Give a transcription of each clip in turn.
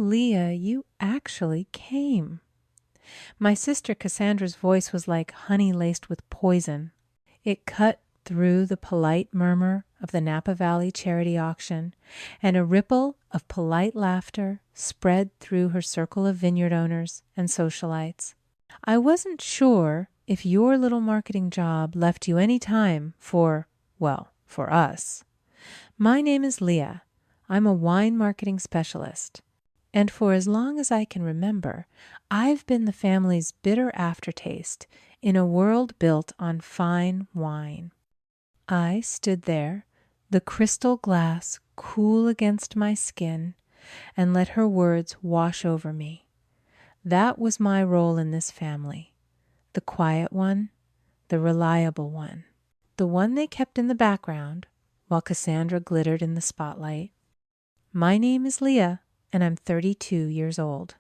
Leah, you actually came." My sister Cassandra's voice was like honey laced with poison. It cut through the polite murmur of the Napa Valley charity auction, and a ripple of polite laughter spread through her circle of vineyard owners and socialites. "I wasn't sure if your little marketing job left you any time for, well, for us. My name is Leah. I'm a wine marketing specialist. And for as long as I can remember, I've been the family's bitter aftertaste in a world built on fine wine." I stood there, the crystal glass cool against my skin, and let her words wash over me. That was my role in this family. The quiet one, the reliable one, the one they kept in the background while Cassandra glittered in the spotlight. My name is Leah, and I'm 32 years old.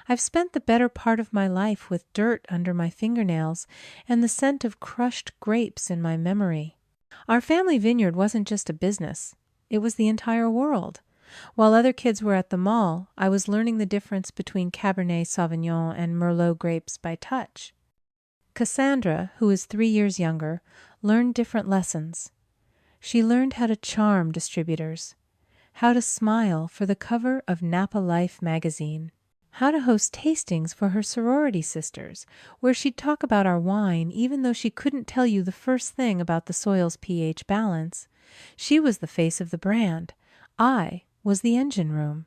I've spent the better part of my life with dirt under my fingernails and the scent of crushed grapes in my memory. Our family vineyard wasn't just a business. It was the entire world. While other kids were at the mall, I was learning the difference between Cabernet Sauvignon and Merlot grapes by touch. Cassandra, who is 3 years younger, learned different lessons. She learned how to charm distributors, how to smile for the cover of Napa Life magazine, how to host tastings for her sorority sisters, where she'd talk about our wine even though she couldn't tell you the first thing about the soil's pH balance. She was the face of the brand. I was the engine room.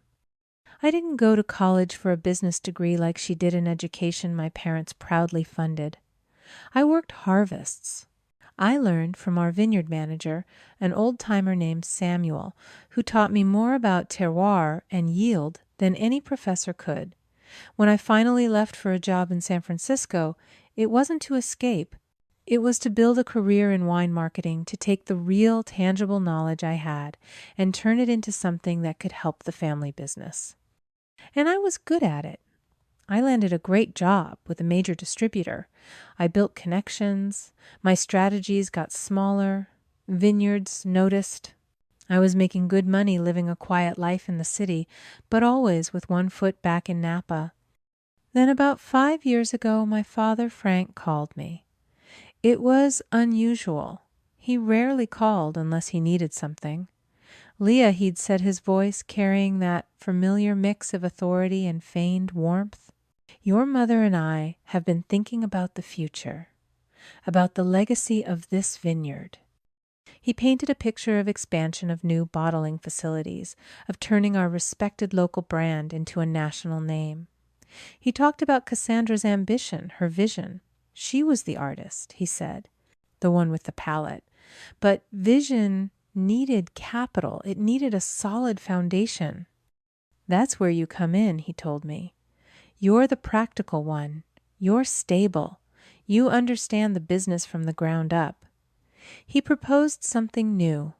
I didn't go to college for a business degree like she did an education my parents proudly funded. I worked harvests. I learned from our vineyard manager, an old-timer named Samuel, who taught me more about terroir and yield than any professor could. When I finally left for a job in San Francisco, it wasn't to escape. It was to build a career in wine marketing, to take the real, tangible knowledge I had and turn it into something that could help the family business. And I was good at it. I landed a great job with a major distributor. I built connections. My strategies got smaller. Vineyards noticed. I was making good money living a quiet life in the city, but always with one foot back in Napa. Then about 5 years ago, my father, Frank, called me. It was unusual. He rarely called unless he needed something. Leah, he'd said, his voice carrying that familiar mix of authority and feigned warmth. "Your mother and I have been thinking about the future, about the legacy of this vineyard." He painted a picture of expansion of new bottling facilities, of turning our respected local brand into a national name. He talked about Cassandra's ambition, her vision. She was the artist, he said, the one with the palette. But vision needed capital. It needed a solid foundation. "That's where you come in," he told me. "You're the practical one. You're stable. You understand the business from the ground up." He proposed something new,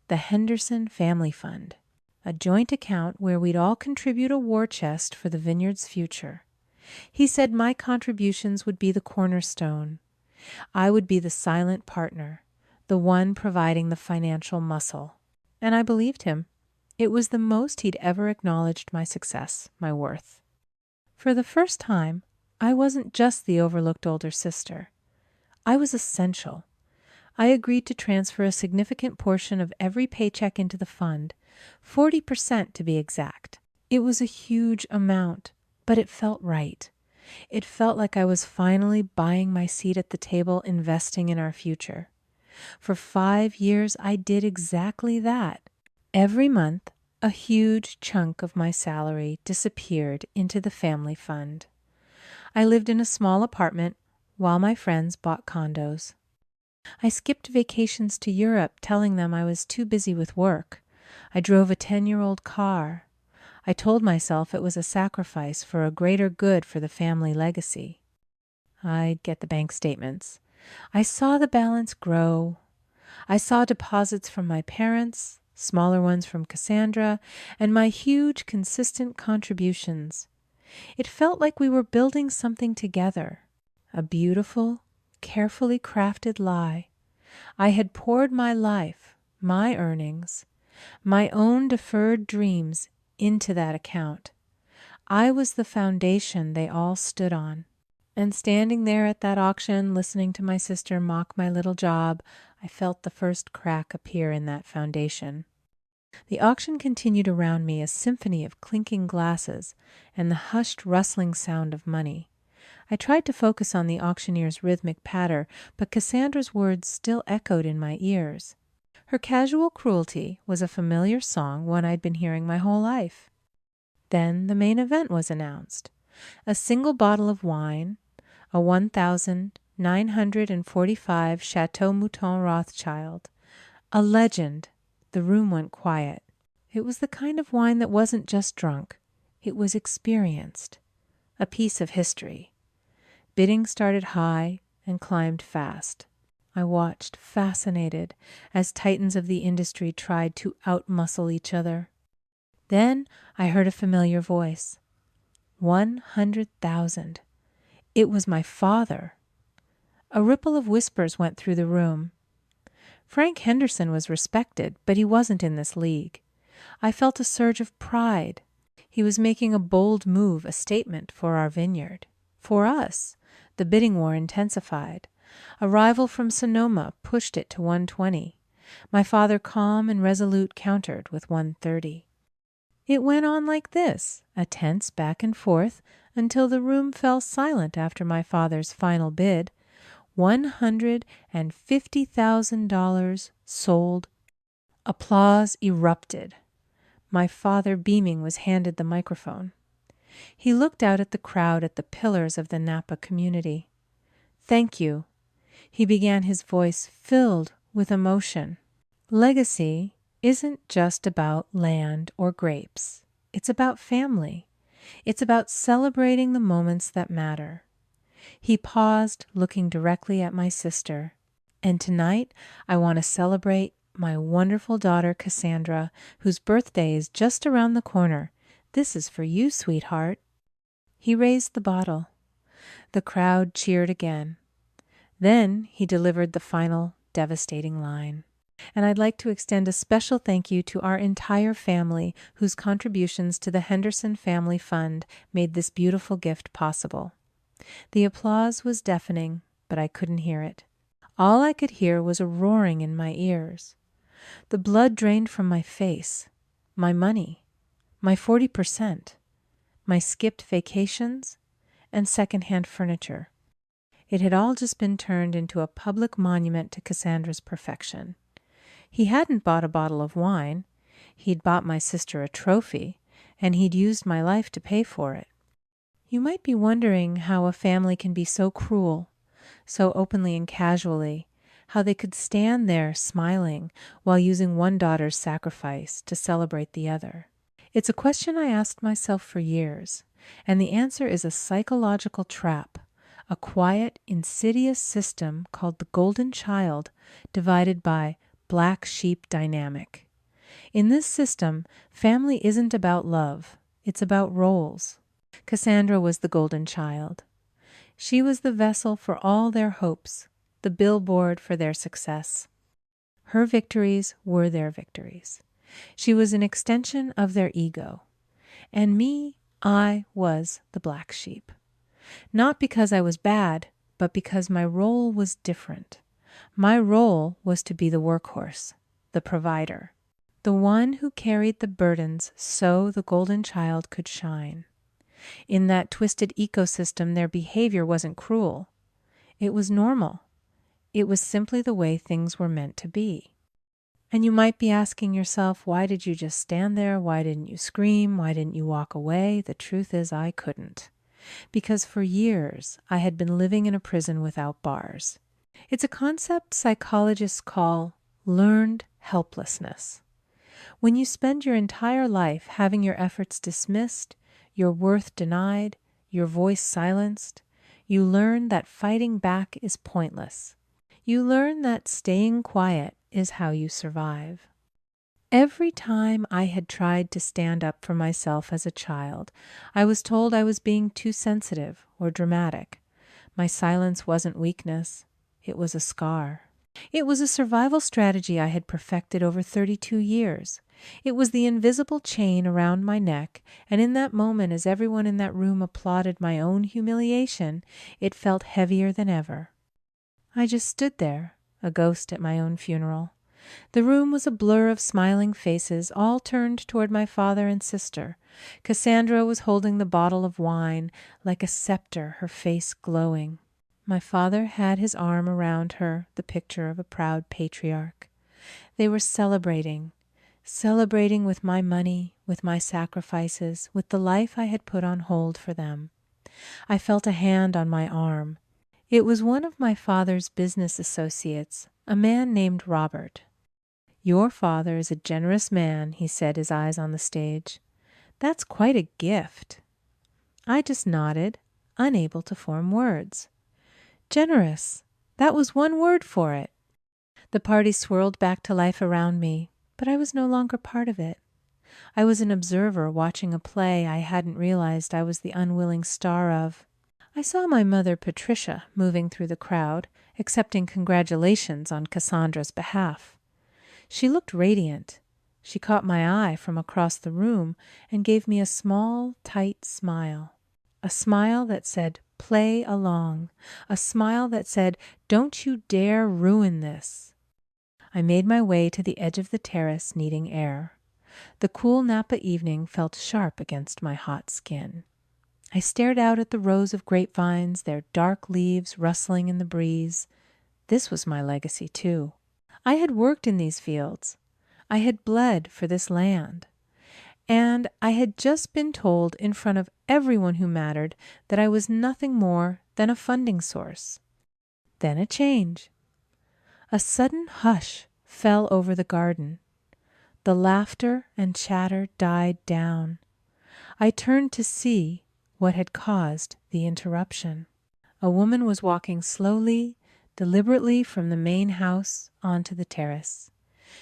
the Henderson Family Fund, a joint account where we'd all contribute a war chest for the vineyard's future. He said my contributions would be the cornerstone. I would be the silent partner, the one providing the financial muscle. And I believed him. It was the most he'd ever acknowledged my success, my worth. For the first time, I wasn't just the overlooked older sister. I was essential. I agreed to transfer a significant portion of every paycheck into the fund, 40% to be exact. It was a huge amount, but it felt right. It felt like I was finally buying my seat at the table, investing in our future. For 5 years, I did exactly that. Every month, a huge chunk of my salary disappeared into the family fund. I lived in a small apartment while my friends bought condos. I skipped vacations to Europe, telling them I was too busy with work. I drove a 10-year-old car. I told myself it was a sacrifice for a greater good for the family legacy. I'd get the bank statements. I saw the balance grow. I saw deposits from my parents, smaller ones from Cassandra, and my huge, consistent contributions. It felt like we were building something together, a beautiful, carefully crafted lie. I had poured my life, my earnings, my own deferred dreams into that account. I was the foundation they all stood on. And standing there at that auction, listening to my sister mock my little job, I felt the first crack appear in that foundation. The auction continued around me, a symphony of clinking glasses and the hushed rustling sound of money. I tried to focus on the auctioneer's rhythmic patter, but Cassandra's words still echoed in my ears. Her casual cruelty was a familiar song, one I'd been hearing my whole life. Then the main event was announced. A single bottle of wine, a 1,945 Chateau Mouton Rothschild. A legend. The room went quiet. It was the kind of wine that wasn't just drunk. It was experienced. A piece of history. Bidding started high and climbed fast. I watched, fascinated, as titans of the industry tried to outmuscle each other. Then I heard a familiar voice. 100,000. It was my father. A ripple of whispers went through the room. Frank Henderson was respected, but he wasn't in this league. I felt a surge of pride. He was making a bold move, a statement for our vineyard. For us, the bidding war intensified. A rival from Sonoma pushed it to 120. My father, calm and resolute, countered with 130. It went on like this, a tense back and forth, until the room fell silent after my father's final bid. $150,000 sold. Applause erupted. My father, beaming, was handed the microphone. He looked out at the crowd, at the pillars of the Napa community. Thank you. He began, his voice filled with emotion. Legacy isn't just about land or grapes. It's about family. It's about celebrating the moments that matter. He paused, looking directly at my sister. And tonight, I want to celebrate my wonderful daughter, Cassandra, whose birthday is just around the corner. This is for you, sweetheart. He raised the bottle. The crowd cheered again. Then he delivered the final devastating line. And I'd like to extend a special thank you to our entire family, whose contributions to the Henderson Family Fund made this beautiful gift possible. The applause was deafening, but I couldn't hear it. All I could hear was a roaring in my ears. The blood drained from my face, my money, my 40%, my skipped vacations, and secondhand furniture. It had all just been turned into a public monument to Cassandra's perfection. He hadn't bought a bottle of wine. He'd bought my sister a trophy, and he'd used my life to pay for it. You might be wondering how a family can be so cruel, so openly and casually, how they could stand there smiling while using one daughter's sacrifice to celebrate the other. It's a question I asked myself for years, and the answer is a psychological trap, a quiet, insidious system called the golden child, divided by black sheep dynamic. In this system, family isn't about love, it's about roles. Cassandra was the golden child. She was the vessel for all their hopes, the billboard for their success. Her victories were their victories. She was an extension of their ego. And me, I was the black sheep. Not because I was bad, but because my role was different. My role was to be the workhorse, the provider, the one who carried the burdens so the golden child could shine. In that twisted ecosystem, their behavior wasn't cruel. It was normal. It was simply the way things were meant to be. And you might be asking yourself, why did you just stand there? Why didn't you scream? Why didn't you walk away? The truth is, I couldn't. Because for years, I had been living in a prison without bars. It's a concept psychologists call learned helplessness. When you spend your entire life having your efforts dismissed, your worth denied, your voice silenced, you learn that fighting back is pointless. You learn that staying quiet is how you survive. Every time I had tried to stand up for myself as a child, I was told I was being too sensitive or dramatic. My silence wasn't weakness, it was a scar. It was a survival strategy I had perfected over 32 years. It was the invisible chain around my neck, and in that moment, as everyone in that room applauded my own humiliation, it felt heavier than ever. I just stood there, a ghost at my own funeral. The room was a blur of smiling faces, all turned toward my father and sister. Cassandra was holding the bottle of wine, like a scepter, her face glowing. My father had his arm around her, the picture of a proud patriarch. They were celebrating with my money, with my sacrifices, with the life I had put on hold for them. I felt a hand on my arm. It was one of my father's business associates, a man named Robert. "Your father is a generous man," he said, his eyes on the stage. "That's quite a gift." I just nodded, unable to form words. Generous. That was one word for it. The party swirled back to life around me, but I was no longer part of it. I was an observer watching a play I hadn't realized I was the unwilling star of. I saw my mother, Patricia, moving through the crowd, accepting congratulations on Cassandra's behalf. She looked radiant. She caught my eye from across the room and gave me a small, tight smile. A smile that said, "Play along." A smile that said, "Don't you dare ruin this." I made my way to the edge of the terrace, needing air. The cool Napa evening felt sharp against my hot skin. I stared out at the rows of grapevines, their dark leaves rustling in the breeze. This was my legacy, too. I had worked in these fields. I had bled for this land. And I had just been told in front of everyone who mattered that I was nothing more than a funding source. Then a change. A sudden hush fell over the garden. The laughter and chatter died down. I turned to see what had caused the interruption. A woman was walking slowly, deliberately from the main house onto the terrace.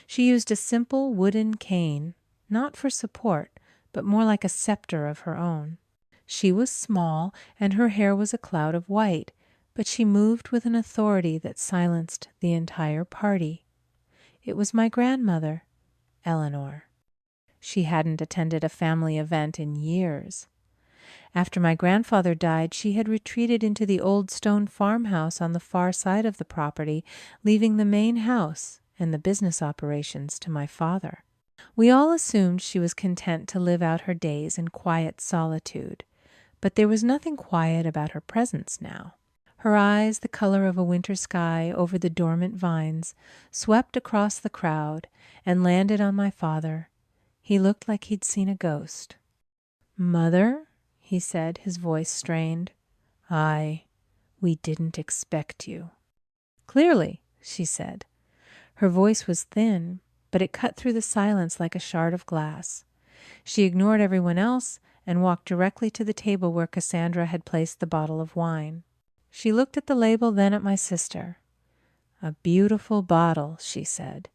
She used a simple wooden cane, not for support, but more like a scepter of her own. She was small, and her hair was a cloud of white, but she moved with an authority that silenced the entire party. It was my grandmother, Eleanor. She hadn't attended a family event in years. After my grandfather died, she had retreated into the old stone farmhouse on the far side of the property, leaving the main house and the business operations to my father. We all assumed she was content to live out her days in quiet solitude, but there was nothing quiet about her presence now. Her eyes, the color of a winter sky over the dormant vines, swept across the crowd and landed on my father. He looked like he'd seen a ghost. "Mother," he said, his voice strained. We didn't expect you." "Clearly," she said. Her voice was thin, but it cut through the silence like a shard of glass. She ignored everyone else and walked directly to the table where Cassandra had placed the bottle of wine. She looked at the label, then at my sister. "A beautiful bottle," she said.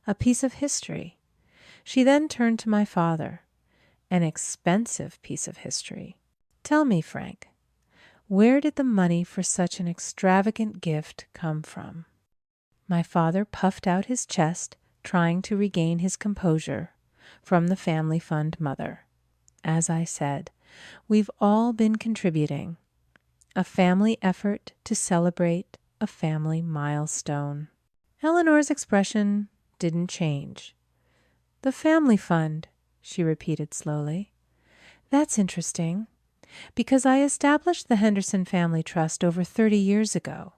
"A piece of history." She then turned to my father. "An expensive piece of history. Tell me, Frank, where did the money for such an extravagant gift come from?" My father puffed out his chest, trying to regain his composure. "From the family fund, Mother. As I said, we've all been contributing. A family effort to celebrate a family milestone." Eleanor's expression didn't change. "The family fund," she repeated slowly. "That's interesting, because I established the Henderson Family Trust over 30 years ago.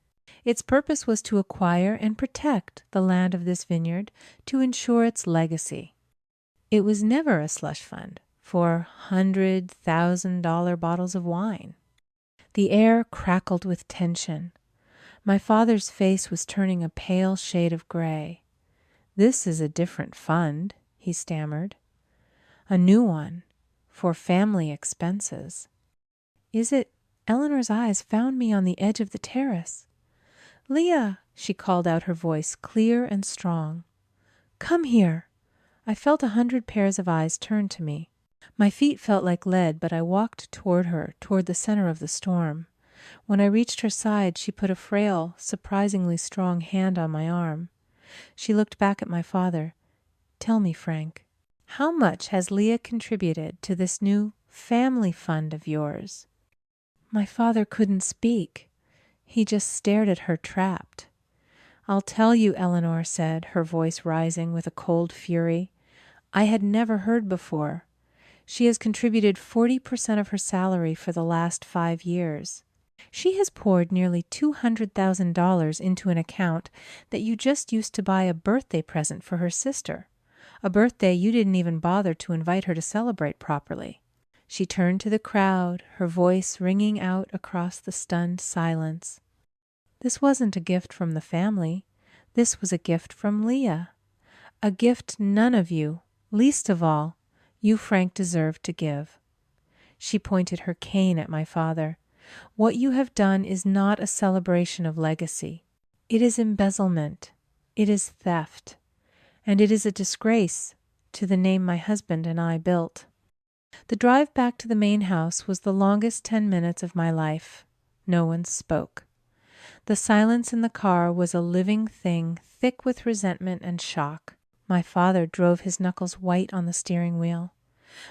Its purpose was to acquire and protect the land of this vineyard to ensure its legacy. It was never a slush fund for $100,000 bottles of wine." The air crackled with tension. My father's face was turning a pale shade of gray. "This is a different fund," he stammered. "A new one, for family expenses." "Is it?" Eleanor's eyes found me on the edge of the terrace. "Leah," she called out, her voice clear and strong. "Come here." I felt 100 pairs of eyes turn to me. My feet felt like lead, but I walked toward her, toward the center of the storm. When I reached her side, she put a frail, surprisingly strong hand on my arm. She looked back at my father. "Tell me, Frank, how much has Leah contributed to this new family fund of yours?" My father couldn't speak. He just stared at her, trapped. "I'll tell you," Eleanor said, her voice rising with a cold fury I had never heard before. "She has contributed 40% of her salary for the last 5 years. She has poured nearly $200,000 into an account that you just used to buy a birthday present for her sister, a birthday you didn't even bother to invite her to celebrate properly." She turned to the crowd, her voice ringing out across the stunned silence. "This wasn't a gift from the family. This was a gift from Leah. A gift none of you, least of all, you, Frank, deserved to give." She pointed her cane at my father. "What you have done is not a celebration of legacy. It is embezzlement. It is theft. And it is a disgrace to the name my husband and I built." The drive back to the main house was the longest 10 minutes of my life. No one spoke. The silence in the car was a living thing, thick with resentment and shock. My father drove his knuckles white on the steering wheel.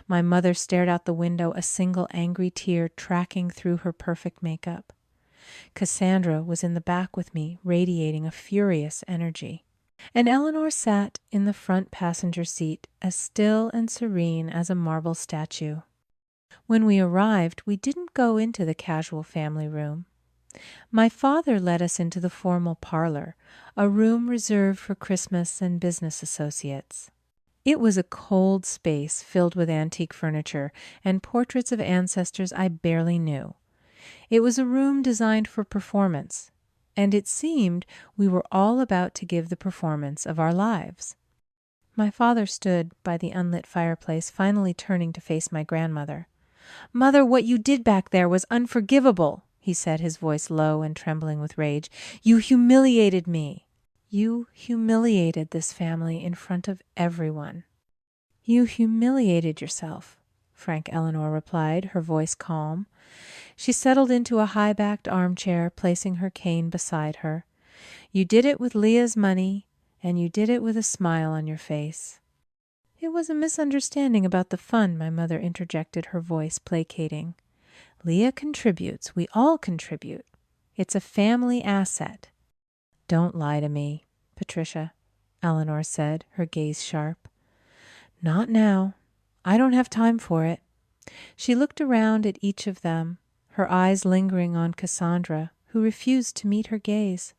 My mother stared out the window, a single angry tear tracking through her perfect makeup. Cassandra was in the back with me, radiating a furious energy. And Eleanor sat in the front passenger seat, as still and serene as a marble statue. When we arrived, we didn't go into the casual family room. My father led us into the formal parlor, a room reserved for Christmas and business associates. It was a cold space filled with antique furniture and portraits of ancestors I barely knew. It was a room designed for performance, and it seemed we were all about to give the performance of our lives. My father stood by the unlit fireplace, finally turning to face my grandmother. "Mother, what you did back there was unforgivable," he said, his voice low and trembling with rage. "You humiliated me. You humiliated this family in front of everyone." "You humiliated yourself," Frank Eleanor replied, her voice calm. She settled into a high-backed armchair, placing her cane beside her. "You did it with Leah's money, and you did it with a smile on your face." "It was a misunderstanding about the fund," my mother interjected, her voice placating. "Leah contributes. We all contribute. It's a family asset." "Don't lie to me, Patricia," Eleanor said, her gaze sharp. "Not now. I don't have time for it." She looked around at each of them, her eyes lingering on Cassandra, who refused to meet her gaze.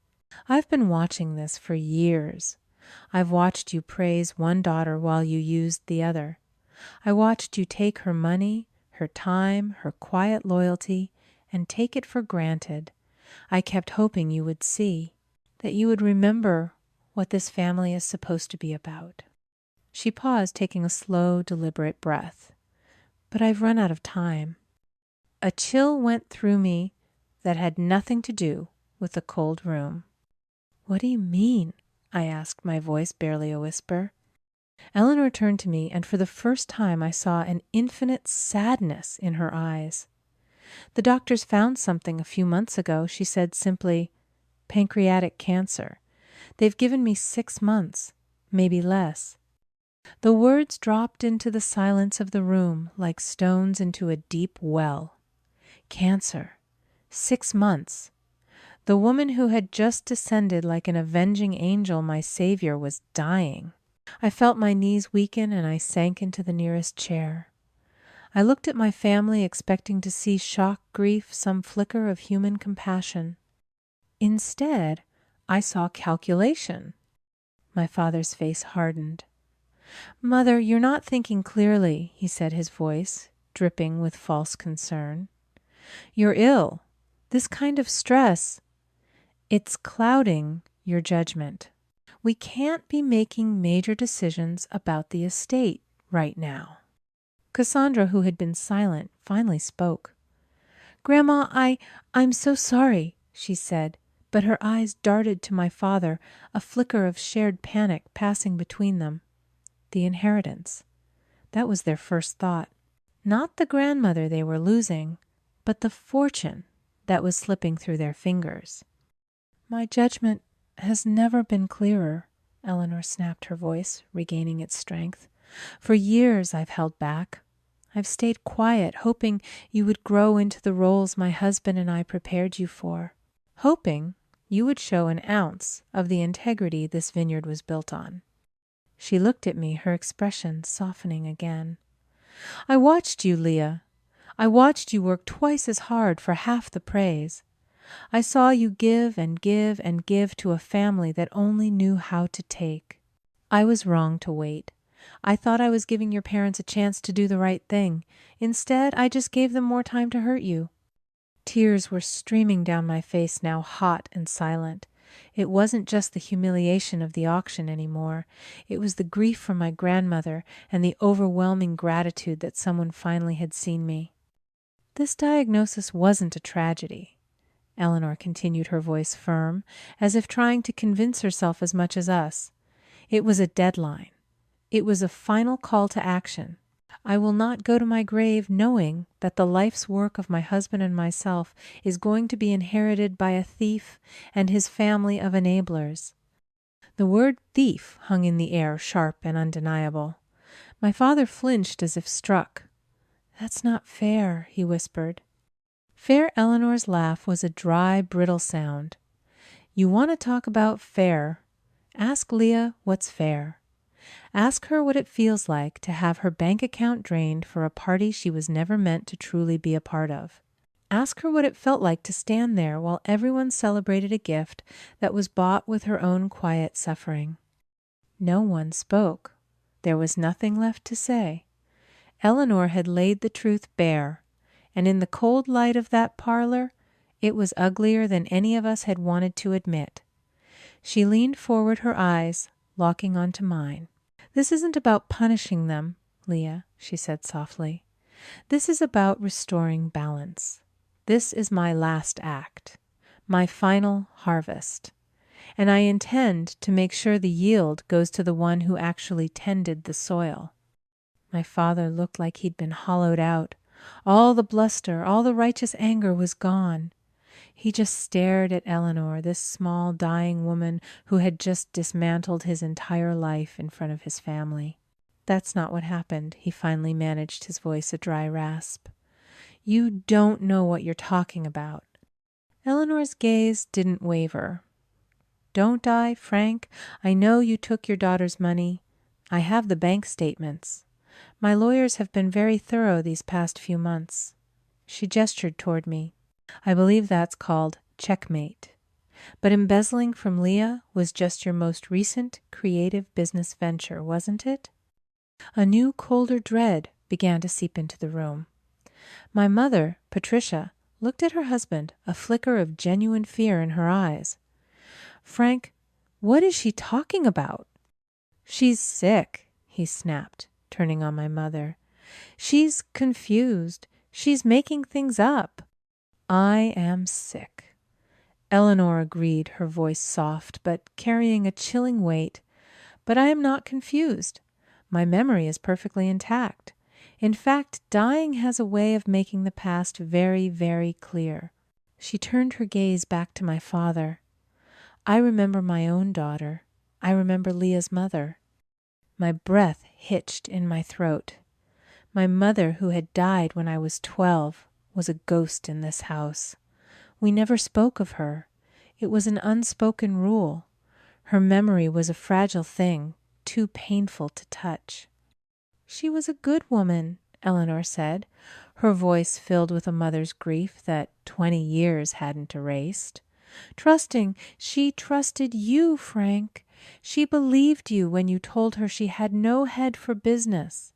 "I've been watching this for years. I've watched you praise one daughter while you used the other. I watched you take her money, her time, her quiet loyalty, and take it for granted. I kept hoping you would see, that you would remember what this family is supposed to be about." She paused, taking a slow, deliberate breath. "But I've run out of time." A chill went through me that had nothing to do with the cold room. "What do you mean?" I asked, my voice barely a whisper. Eleanor turned to me, and for the first time I saw an infinite sadness in her eyes. "The doctors found something a few months ago," she said simply. "Pancreatic cancer. They've given me 6 months, maybe less." The words dropped into the silence of the room like stones into a deep well. Cancer. 6 months. The woman who had just descended like an avenging angel, my savior, was dying. I felt my knees weaken and I sank into the nearest chair. I looked at my family, expecting to see shock, grief, some flicker of human compassion. Instead, I saw calculation. My father's face hardened. "Mother, you're not thinking clearly," he said, his voice dripping with false concern. "You're ill. This kind of stress, it's clouding your judgment. We can't be making major decisions about the estate right now." Cassandra, who had been silent, finally spoke. "Grandma, I'm so sorry," she said, but her eyes darted to my father, a flicker of shared panic passing between them. The inheritance. That was their first thought. Not the grandmother they were losing, but the fortune that was slipping through their fingers. My judgment has never been clearer, Eleanor snapped, her voice regaining its strength. For years I've held back. I've stayed quiet, hoping you would grow into the roles my husband and I prepared you for, hoping you would show an ounce of the integrity this vineyard was built on. She looked at me, her expression softening again. I watched you, Leah. I watched you work twice as hard for half the praise. I saw you give and give and give to a family that only knew how to take. I was wrong to wait. I thought I was giving your parents a chance to do the right thing. Instead, I just gave them more time to hurt you. Tears were streaming down my face, now hot and silent. It wasn't just the humiliation of the auction anymore. It was the grief from my grandmother and the overwhelming gratitude that someone finally had seen me. This diagnosis wasn't a tragedy. Eleanor continued, her voice firm, as if trying to convince herself as much as us. It was a deadline. It was a final call to action. I will not go to my grave knowing that the life's work of my husband and myself is going to be inherited by a thief and his family of enablers. The word thief hung in the air, sharp and undeniable. My father flinched as if struck. That's not fair, he whispered. Fair Eleanor's laugh was a dry, brittle sound. You want to talk about fair? Ask Leah what's fair. Ask her what it feels like to have her bank account drained for a party she was never meant to truly be a part of. Ask her what it felt like to stand there while everyone celebrated a gift that was bought with her own quiet suffering. No one spoke. There was nothing left to say. Eleanor had laid the truth bare, and in the cold light of that parlor, it was uglier than any of us had wanted to admit. She leaned forward, her eyes locking onto mine. This isn't about punishing them, Leah, she said softly. This is about restoring balance. This is my last act, my final harvest, and I intend to make sure the yield goes to the one who actually tended the soil. My father looked like he'd been hollowed out. All the bluster, all the righteous anger was gone. He just stared at Eleanor, this small, dying woman who had just dismantled his entire life in front of his family. That's not what happened, he finally managed, his voice a dry rasp. You don't know what you're talking about. Eleanor's gaze didn't waver. Don't I, Frank? I know you took your daughter's money. I have the bank statements. My lawyers have been very thorough these past few months. She gestured toward me. I believe that's called checkmate. But embezzling from Leah was just your most recent creative business venture, wasn't it? A new, colder dread began to seep into the room. My mother, Patricia, looked at her husband, a flicker of genuine fear in her eyes. Frank, what is she talking about? She's sick, he snapped, turning on my mother. She's confused. She's making things up. I am sick. Eleanor agreed, her voice soft but carrying a chilling weight. But I am not confused. My memory is perfectly intact. In fact, dying has a way of making the past very, very clear. She turned her gaze back to my father. I remember my own daughter. I remember Leah's mother. My breath hitched in my throat. My mother, who had died when I was 12, was a ghost in this house. We never spoke of her. It was an unspoken rule. Her memory was a fragile thing, too painful to touch. She was a good woman, Eleanor said, her voice filled with a mother's grief that 20 years hadn't erased. Trusting, she trusted you, Frank. She believed you when you told her she had no head for business.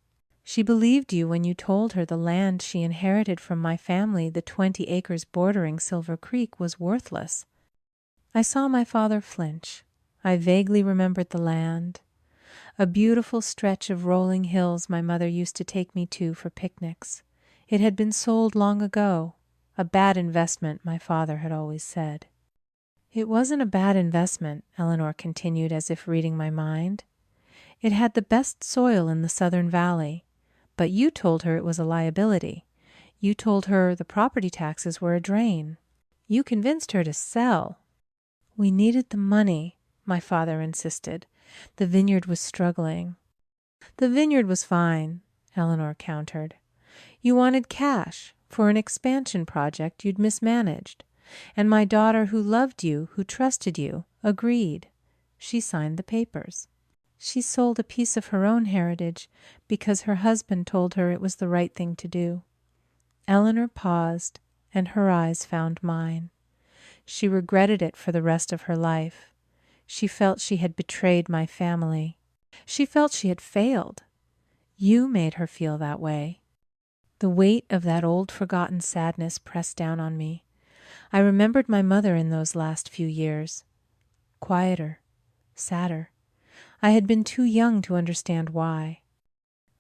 She believed you when you told her the land she inherited from my family, the 20 acres bordering Silver Creek, was worthless. I saw my father flinch. I vaguely remembered the land, a beautiful stretch of rolling hills my mother used to take me to for picnics. It had been sold long ago, a bad investment, my father had always said. It wasn't a bad investment, Eleanor continued as if reading my mind. It had the best soil in the Southern Valley. But you told her it was a liability. You told her the property taxes were a drain. You convinced her to sell." "We needed the money," my father insisted. "The vineyard was struggling." "The vineyard was fine," Eleanor countered. "You wanted cash for an expansion project you'd mismanaged. And my daughter, who loved you, who trusted you, agreed. She signed the papers. She sold a piece of her own heritage because her husband told her it was the right thing to do." Eleanor paused, and her eyes found mine. She regretted it for the rest of her life. She felt she had betrayed my family. She felt she had failed. You made her feel that way. The weight of that old forgotten sadness pressed down on me. I remembered my mother in those last few years. Quieter, sadder. I had been too young to understand why.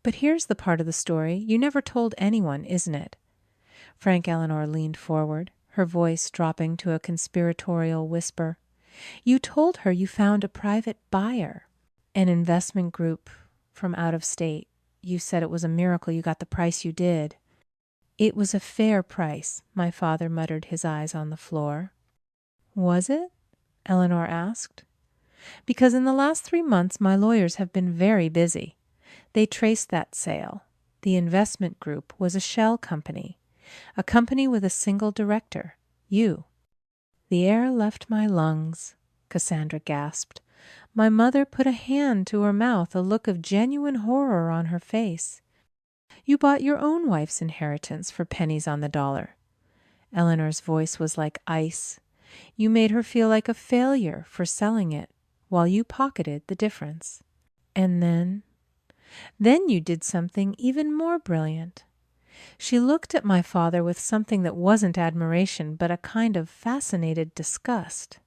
"But here's the part of the story you never told anyone, isn't it?" Frank Eleanor leaned forward, her voice dropping to a conspiratorial whisper. "You told her you found a private buyer, an investment group from out of state. You said it was a miracle you got the price you did." "It was a fair price," my father muttered, his eyes on the floor. "Was it?" Eleanor asked. "Because in the last 3 months my lawyers have been very busy. They traced that sale. The investment group was a shell company, a company with a single director, you." "The air left my lungs," Cassandra gasped. My mother put a hand to her mouth, a look of genuine horror on her face. "You bought your own wife's inheritance for pennies on the dollar." Eleanor's voice was like ice. "You made her feel like a failure for selling it, while you pocketed the difference. And then you did something even more brilliant." She looked at my father with something that wasn't admiration, but a kind of fascinated disgust.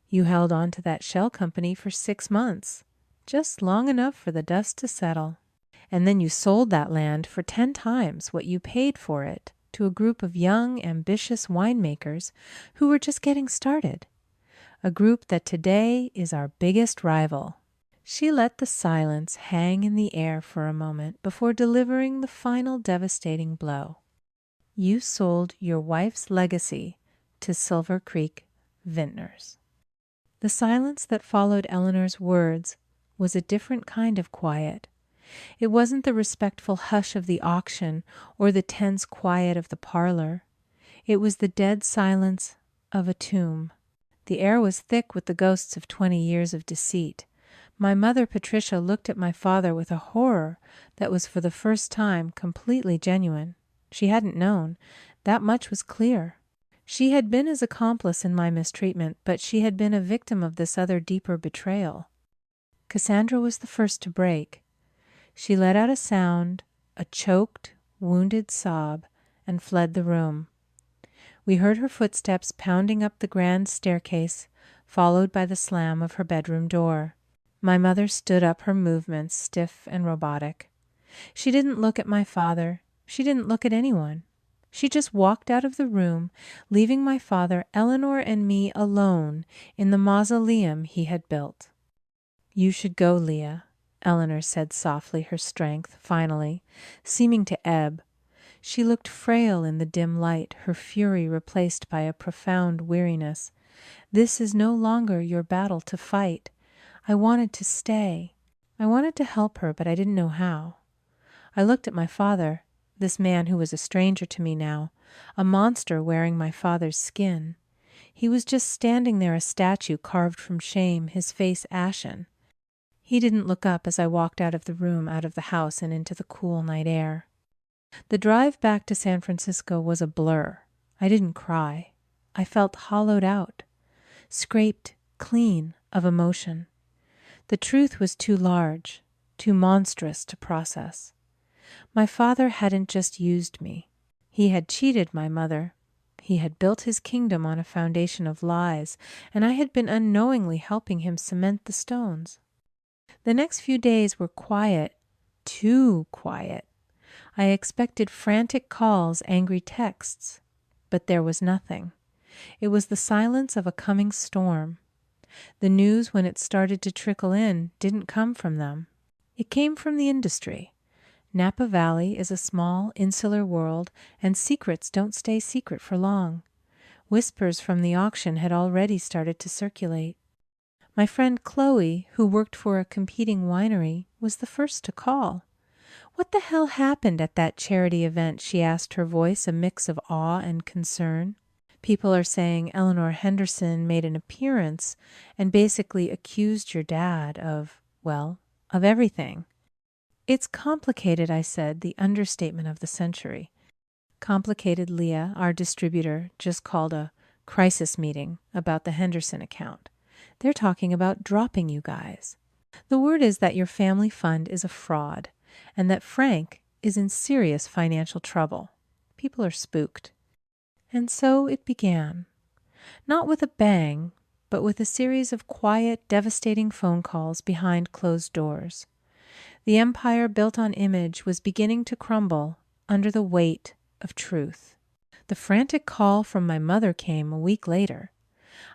"You held on to that shell company for 6 months, just long enough for the dust to settle. And then you sold that land for 10 times what you paid for it to a group of young, ambitious winemakers who were just getting started. A group that today is our biggest rival." She let the silence hang in the air for a moment before delivering the final devastating blow. "You sold your wife's legacy to Silver Creek Vintners." The silence that followed Eleanor's words was a different kind of quiet. It wasn't the respectful hush of the auction or the tense quiet of the parlor. It was the dead silence of a tomb. The air was thick with the ghosts of 20 years of deceit. My mother, Patricia, looked at my father with a horror that was for the first time completely genuine. She hadn't known. That much was clear. She had been his accomplice in my mistreatment, but she had been a victim of this other deeper betrayal. Cassandra was the first to break. She let out a sound, a choked, wounded sob, and fled the room. We heard her footsteps pounding up the grand staircase, followed by the slam of her bedroom door. My mother stood up, her movements stiff and robotic. She didn't look at my father. She didn't look at anyone. She just walked out of the room, leaving my father, Eleanor, and me alone in the mausoleum he had built. "You should go, Leah," Eleanor said softly, her strength, finally, seeming to ebb. She looked frail in the dim light, her fury replaced by a profound weariness. "This is no longer your battle to fight. I wanted to stay. I wanted to help her, but I didn't know how." I looked at my father, this man who was a stranger to me now, a monster wearing my father's skin. He was just standing there, a statue carved from shame, his face ashen. He didn't look up as I walked out of the room, out of the house, and into the cool night air. The drive back to San Francisco was a blur. I didn't cry. I felt hollowed out, scraped clean of emotion. The truth was too large, too monstrous to process. My father hadn't just used me. He had cheated my mother. He had built his kingdom on a foundation of lies, and I had been unknowingly helping him cement the stones. The next few days were quiet, too quiet. I expected frantic calls, angry texts, but there was nothing. It was the silence of a coming storm. The news, when it started to trickle in, didn't come from them. It came from the industry. Napa Valley is a small, insular world, and secrets don't stay secret for long. Whispers from the auction had already started to circulate. My friend Chloe, who worked for a competing winery, was the first to call. "What the hell happened at that charity event?" she asked, her voice a mix of awe and concern. "People are saying Eleanor Henderson made an appearance and basically accused your dad of, well, of everything." "It's complicated," I said, the understatement of the century. Complicated Leah, our distributor, just called a crisis meeting about the Henderson account. They're talking about dropping you guys. The word is that your family fund is a fraud, and that Frank is in serious financial trouble. People are spooked. And so it began. Not with a bang, but with a series of quiet, devastating phone calls behind closed doors. The empire built on image was beginning to crumble under the weight of truth. The frantic call from my mother came a week later.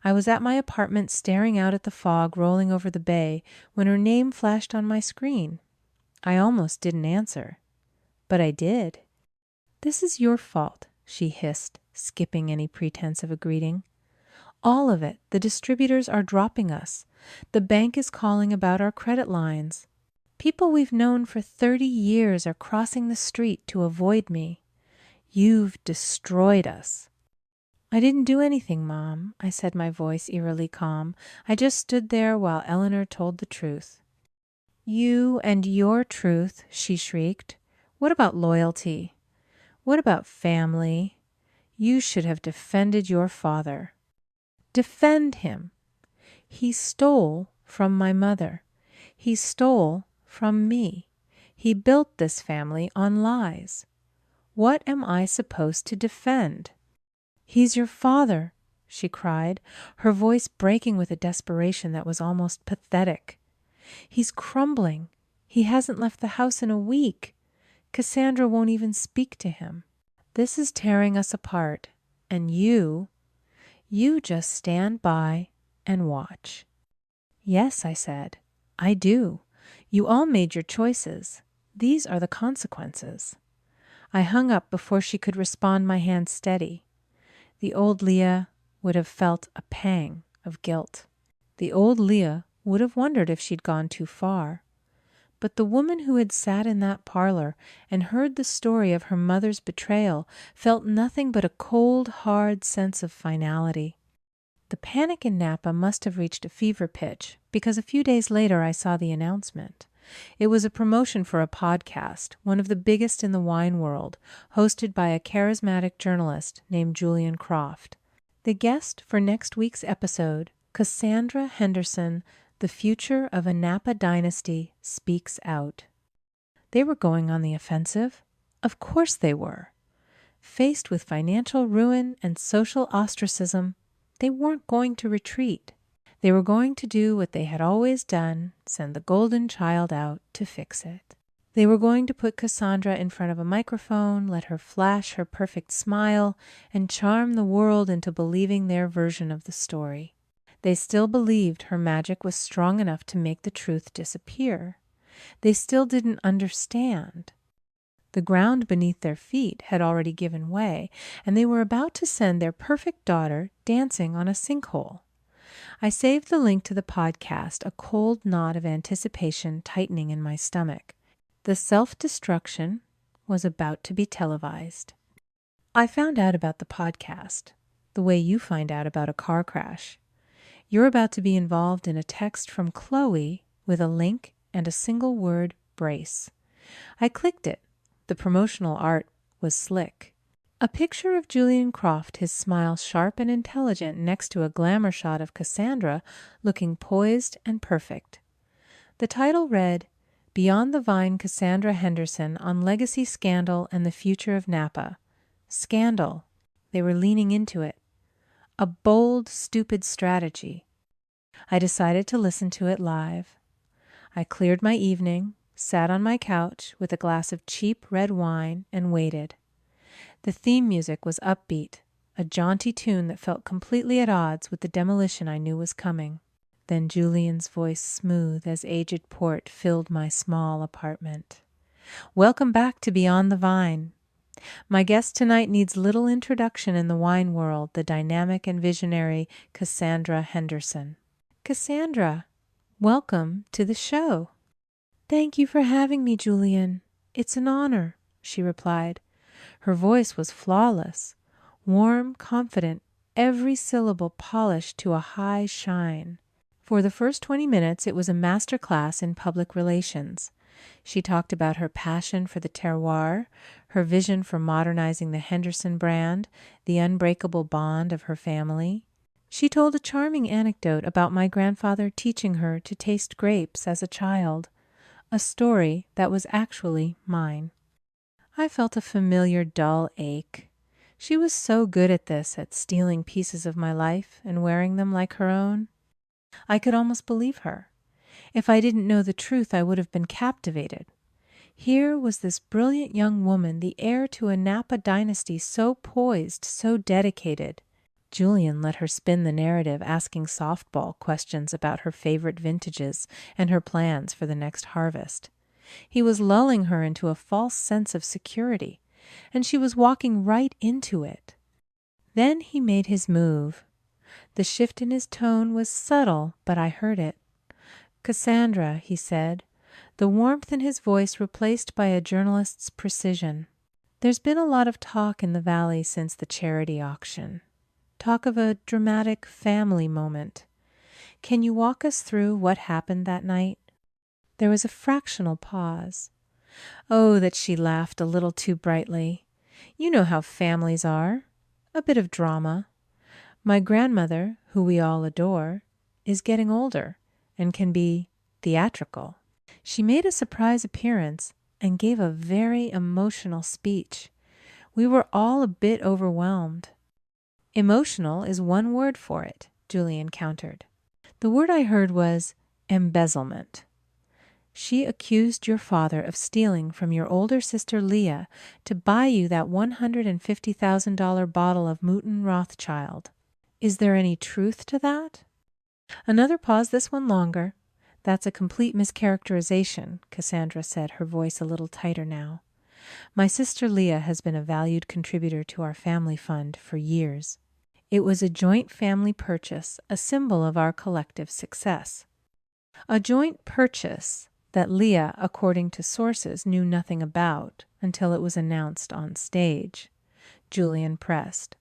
I was at my apartment staring out at the fog rolling over the bay when her name flashed on my screen. I almost didn't answer, but I did. "This is your fault," she hissed, skipping any pretense of a greeting. "All of it. The distributors are dropping us. The bank is calling about our credit lines. People we've known for 30 years are crossing the street to avoid me. You've destroyed us." "I didn't do anything, Mom," I said, my voice eerily calm. "I just stood there while Eleanor told the truth." "You and your truth," she shrieked. "What about loyalty? What about family? You should have defended your father." "Defend him? He stole from my mother. He stole from me. He built this family on lies. What am I supposed to defend?" "He's your father," she cried, her voice breaking with a desperation that was almost pathetic. "He's crumbling. He hasn't left the house in a week. Cassandra won't even speak to him. This is tearing us apart, and you just stand by and watch." "Yes," I said, "I do. You all made your choices. These are the consequences." I hung up before she could respond, my hand steady. The old Leah would have felt a pang of guilt. The old Leah would have wondered if she'd gone too far. But the woman who had sat in that parlor and heard the story of her mother's betrayal felt nothing but a cold, hard sense of finality. The panic in Napa must have reached a fever pitch, because a few days later I saw the announcement. It was a promotion for a podcast, one of the biggest in the wine world, hosted by a charismatic journalist named Julian Croft. The guest for next week's episode, Cassandra Henderson, the future of a Napa dynasty, speaks out. They were going on the offensive. Of course they were. Faced with financial ruin and social ostracism, they weren't going to retreat. They were going to do what they had always done, send the golden child out to fix it. They were going to put Cassandra in front of a microphone, let her flash her perfect smile, and charm the world into believing their version of the story. They still believed her magic was strong enough to make the truth disappear. They still didn't understand. The ground beneath their feet had already given way, and they were about to send their perfect daughter dancing on a sinkhole. I saved the link to the podcast, a cold knot of anticipation tightening in my stomach. The self-destruction was about to be televised. I found out about the podcast the way you find out about a car crash. You're about to be involved in a text from Chloe with a link and a single word, brace. I clicked it. The promotional art was slick. A picture of Julian Croft, his smile sharp and intelligent, next to a glamour shot of Cassandra looking poised and perfect. The title read, "Beyond the Vine, Cassandra Henderson on Legacy Scandal and the Future of Napa." Scandal. They were leaning into it. A bold, stupid strategy. I decided to listen to it live. I cleared my evening, sat on my couch with a glass of cheap red wine, and waited. The theme music was upbeat, a jaunty tune that felt completely at odds with the demolition I knew was coming. Then Julian's voice, smooth as aged port, filled my small apartment. "Welcome back to Beyond the Vine. My guest tonight needs little introduction in the wine world, the dynamic and visionary Cassandra Henderson. Cassandra, welcome to the show. Thank you for having me, Julian. It's an honor, she replied. Her voice was flawless, warm, confident, every syllable polished to a high shine. For the first 20 minutes, it was a master class in public relations. She talked about her passion for the terroir, her vision for modernizing the Henderson brand, the unbreakable bond of her family. She told a charming anecdote about my grandfather teaching her to taste grapes as a child, a story that was actually mine. I felt a familiar dull ache. She was so good at this, at stealing pieces of my life and wearing them like her own. I could almost believe her. If I didn't know the truth, I would have been captivated. Here was this brilliant young woman, the heir to a Napa dynasty, so poised, so dedicated. Julian let her spin the narrative, asking softball questions about her favorite vintages and her plans for the next harvest. He was lulling her into a false sense of security, and she was walking right into it. Then he made his move. The shift in his tone was subtle, but I heard it. Cassandra, he said, the warmth in his voice replaced by a journalist's precision. There's been a lot of talk in the valley since the charity auction. Talk of a dramatic family moment. Can you walk us through what happened that night? There was a fractional pause. Oh, that she laughed a little too brightly. You know how families are. A bit of drama. My grandmother, who we all adore, is getting older and can be theatrical. She made a surprise appearance and gave a very emotional speech. We were all a bit overwhelmed. Emotional is one word for it, Julian countered. The word I heard was embezzlement. She accused your father of stealing from your older sister Leah to buy you that $150,000 bottle of Mouton Rothschild. Is there any truth to that? Another pause, this one longer. That's a complete mischaracterization, Cassandra said, her voice a little tighter now. My sister Leah has been a valued contributor to our family fund for years. It was a joint family purchase, a symbol of our collective success. A joint purchase that Leah, according to sources, knew nothing about until it was announced on stage. Julian pressed.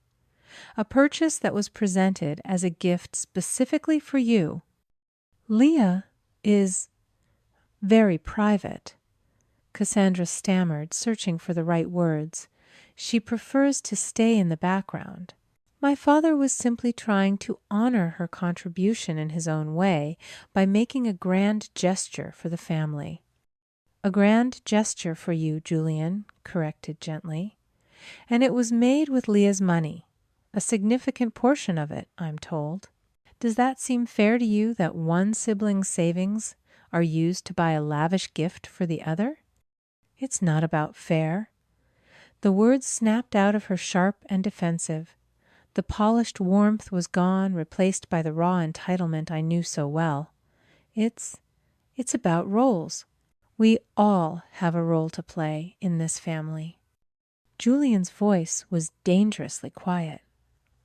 A purchase that was presented as a gift specifically for you. Leah is very private. Cassandra stammered, searching for the right words. She prefers to stay in the background. My father was simply trying to honor her contribution in his own way by making a grand gesture for the family. A grand gesture for you, Julian corrected gently. And it was made with Leah's money. A significant portion of it, I'm told. Does that seem fair to you that one sibling's savings are used to buy a lavish gift for the other? It's not about fair. The words snapped out of her sharp and defensive. The polished warmth was gone, replaced by the raw entitlement I knew so well. It's about roles. We all have a role to play in this family. Julian's voice was dangerously quiet.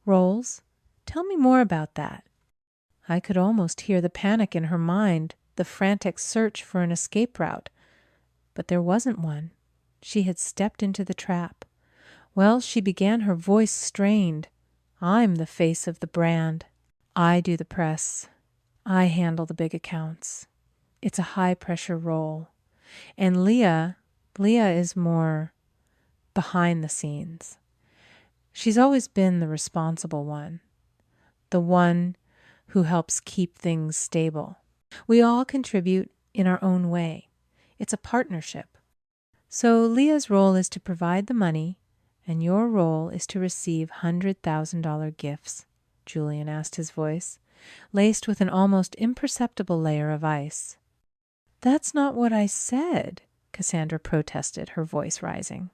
Roles? Tell me more about that. I could almost hear the panic in her mind, the frantic search for an escape route. But there wasn't one. She had stepped into the trap. Well, she began, her voice strained. I'm the face of the brand. I do the press. I handle the big accounts. It's a high-pressure role. And Leah is more behind the scenes. She's always been the responsible one, the one who helps keep things stable. We all contribute in our own way. It's a partnership. So Leah's role is to provide the money, and your role is to receive $100,000 gifts, Julian asked, his voice, laced with an almost imperceptible layer of ice. That's not what I said, Cassandra protested, her voice rising.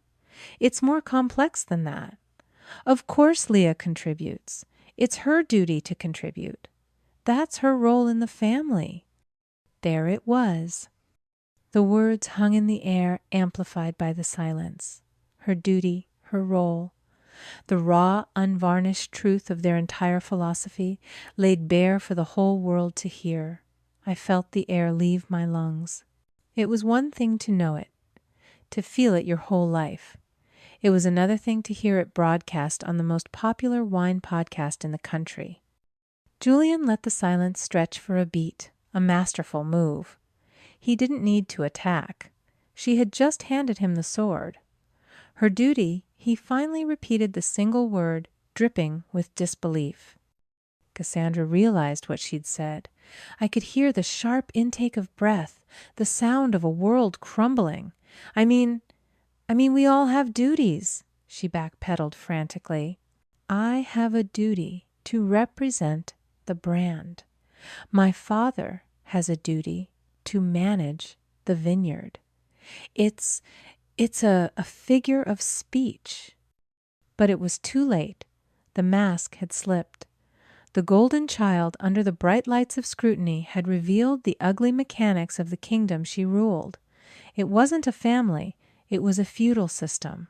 It's more complex than that. Of course Leah contributes. It's her duty to contribute. That's her role in the family. There it was. The words hung in the air, amplified by the silence. Her duty, her role. The raw, unvarnished truth of their entire philosophy laid bare for the whole world to hear. I felt the air leave my lungs. It was one thing to know it, to feel it your whole life. It was another thing to hear it broadcast on the most popular wine podcast in the country. Julian let the silence stretch for a beat, a masterful move. He didn't need to attack. She had just handed him the sword. Her duty, he finally repeated the single word, dripping with disbelief. Cassandra realized what she'd said. I could hear the sharp intake of breath, the sound of a world crumbling. I mean, we all have duties, she backpedaled frantically. I have a duty to represent the brand. My father has a duty to manage the vineyard. It's a figure of speech. But it was too late. The mask had slipped. The golden child under the bright lights of scrutiny had revealed the ugly mechanics of the kingdom she ruled. It wasn't a family, it was a feudal system.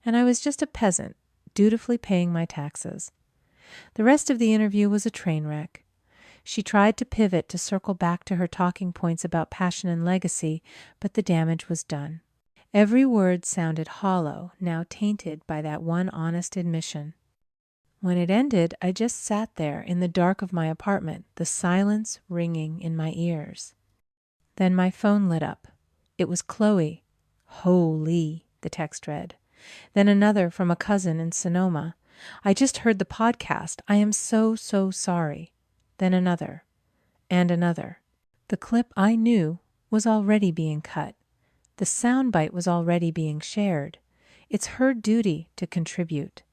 And I was just a peasant, dutifully paying my taxes. The rest of the interview was a train wreck. She tried to pivot to circle back to her talking points about passion and legacy, but the damage was done. Every word sounded hollow, now tainted by that one honest admission. When it ended, I just sat there in the dark of my apartment, the silence ringing in my ears. Then my phone lit up. It was Chloe. Holy, the text read. Then another from a cousin in Sonoma. I just heard the podcast. I am so sorry. Then another. And another. The clip I knew was already being cut. The soundbite was already being shared. It's her duty to contribute.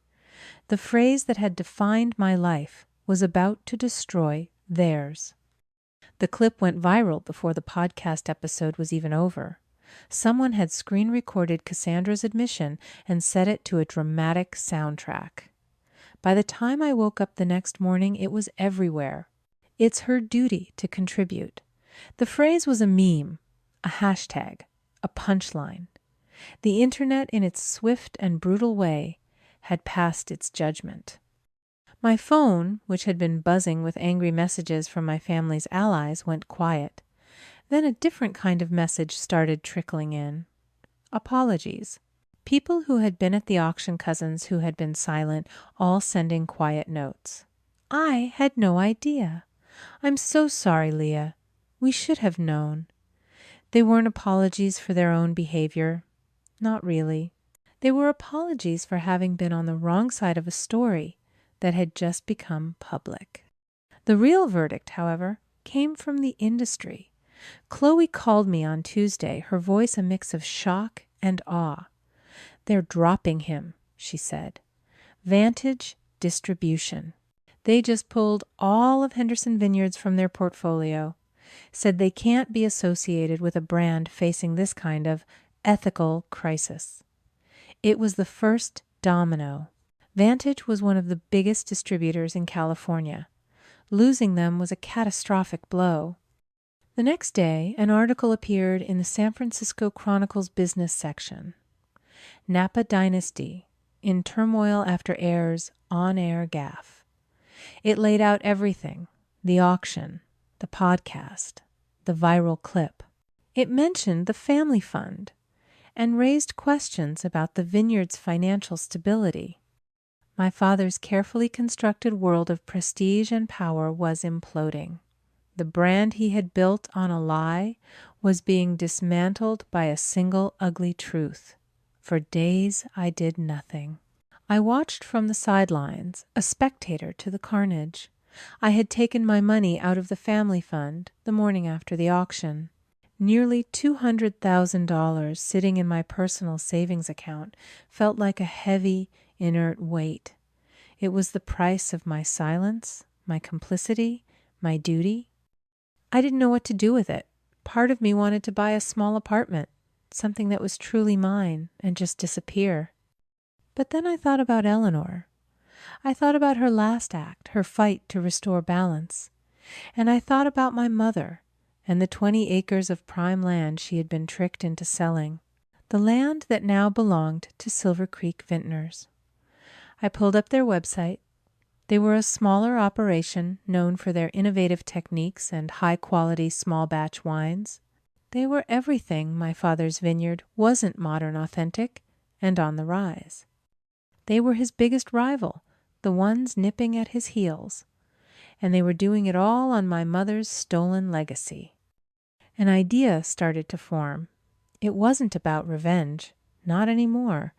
The phrase that had defined my life was about to destroy theirs. The clip went viral before the podcast episode was even over. Someone had screen recorded Cassandra's admission and set it to a dramatic soundtrack. By the time I woke up the next morning, it was everywhere. It's her duty to contribute. The phrase was a meme, a hashtag, a punchline. The internet, in its swift and brutal way, had passed its judgment. My phone, which had been buzzing with angry messages from my family's allies, went quiet. Then a different kind of message started trickling in. Apologies. People who had been at the auction, cousins who had been silent, all sending quiet notes. I had no idea. I'm so sorry, Leah. We should have known. They weren't apologies for their own behavior. Not really. They were apologies for having been on the wrong side of a story that had just become public. The real verdict, however, came from the industry. Chloe called me on Tuesday, her voice a mix of shock and awe. They're dropping him, she said. Vantage Distribution. They just pulled all of Henderson Vineyards from their portfolio, said they can't be associated with a brand facing this kind of ethical crisis. It was the first domino. Vantage was one of the biggest distributors in California. Losing them was a catastrophic blow. The next day, an article appeared in the San Francisco Chronicle's business section. Napa Dynasty, in turmoil after Air's on-air gaffe. It laid out everything, the auction, the podcast, the viral clip. It mentioned the family fund and raised questions about the vineyard's financial stability. My father's carefully constructed world of prestige and power was imploding. The brand he had built on a lie was being dismantled by a single ugly truth. For days I did nothing. I watched from the sidelines, a spectator to the carnage. I had taken my money out of the family fund the morning after the auction. Nearly $200,000 sitting in my personal savings account felt like a heavy, inert weight. It was the price of my silence, my complicity, my duty. I didn't know what to do with it. Part of me wanted to buy a small apartment, something that was truly mine, and just disappear. But then I thought about Eleanor. I thought about her last act, her fight to restore balance. And I thought about my mother and the 20 acres of prime land she had been tricked into selling. the land that now belonged to Silver Creek Vintners. I pulled up their website. They were a smaller operation known for their innovative techniques and high-quality small-batch wines. They were everything my father's vineyard wasn't modern authentic and on the rise. They were his biggest rival, the ones nipping at his heels, and they were doing it all on my mother's stolen legacy. An idea started to form. It wasn't about revenge, not anymore.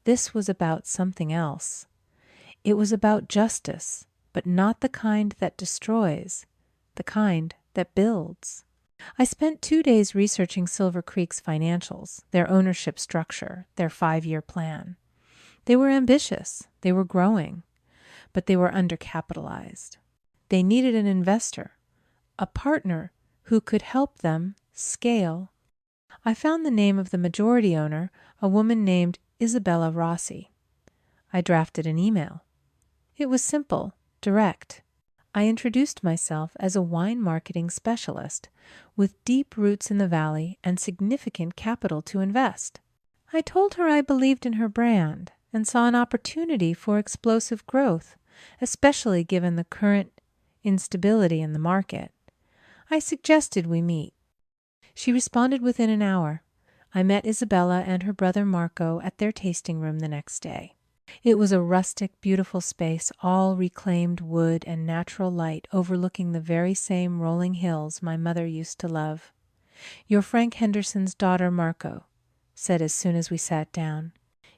This was about something else. It was about justice, but not the kind that destroys, the kind that builds. I spent 2 days researching Silver Creek's financials, their ownership structure, their 5-year plan. They were ambitious, they were growing, but they were undercapitalized. They needed an investor, a partner who could help them scale. I found the name of the majority owner, a woman named Isabella Rossi. I drafted an email. It was simple, direct. I introduced myself as a wine marketing specialist with deep roots in the valley and significant capital to invest. I told her I believed in her brand and saw an opportunity for explosive growth, especially given the current instability in the market. I suggested we meet. She responded within an hour. I met Isabella and her brother Marco at their tasting room the next day. It was a rustic, beautiful space, all reclaimed wood and natural light overlooking the very same rolling hills my mother used to love. "You're Frank Henderson's daughter, Marco," said as soon as we sat down.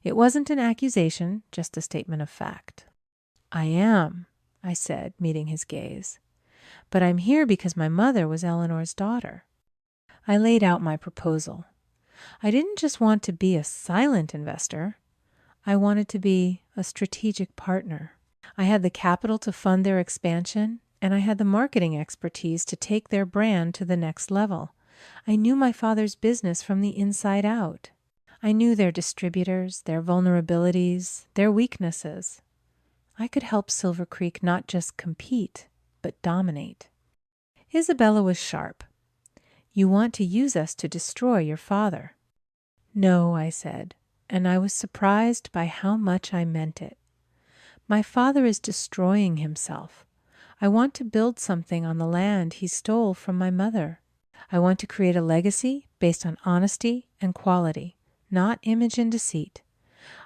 It wasn't an accusation, just a statement of fact. "I am," I said, meeting his gaze. "But I'm here because my mother was Eleanor's daughter." I laid out my proposal. I didn't just want to be a silent investor. I wanted to be a strategic partner. I had the capital to fund their expansion, and I had the marketing expertise to take their brand to the next level. I knew my father's business from the inside out. I knew their distributors, their vulnerabilities, their weaknesses. I could help Silver Creek not just compete, but dominate. Isabella was sharp. "You want to use us to destroy your father." "No," I said, and I was surprised by how much I meant it. "My father is destroying himself. I want to build something on the land he stole from my mother. I want to create a legacy based on honesty and quality, not image and deceit.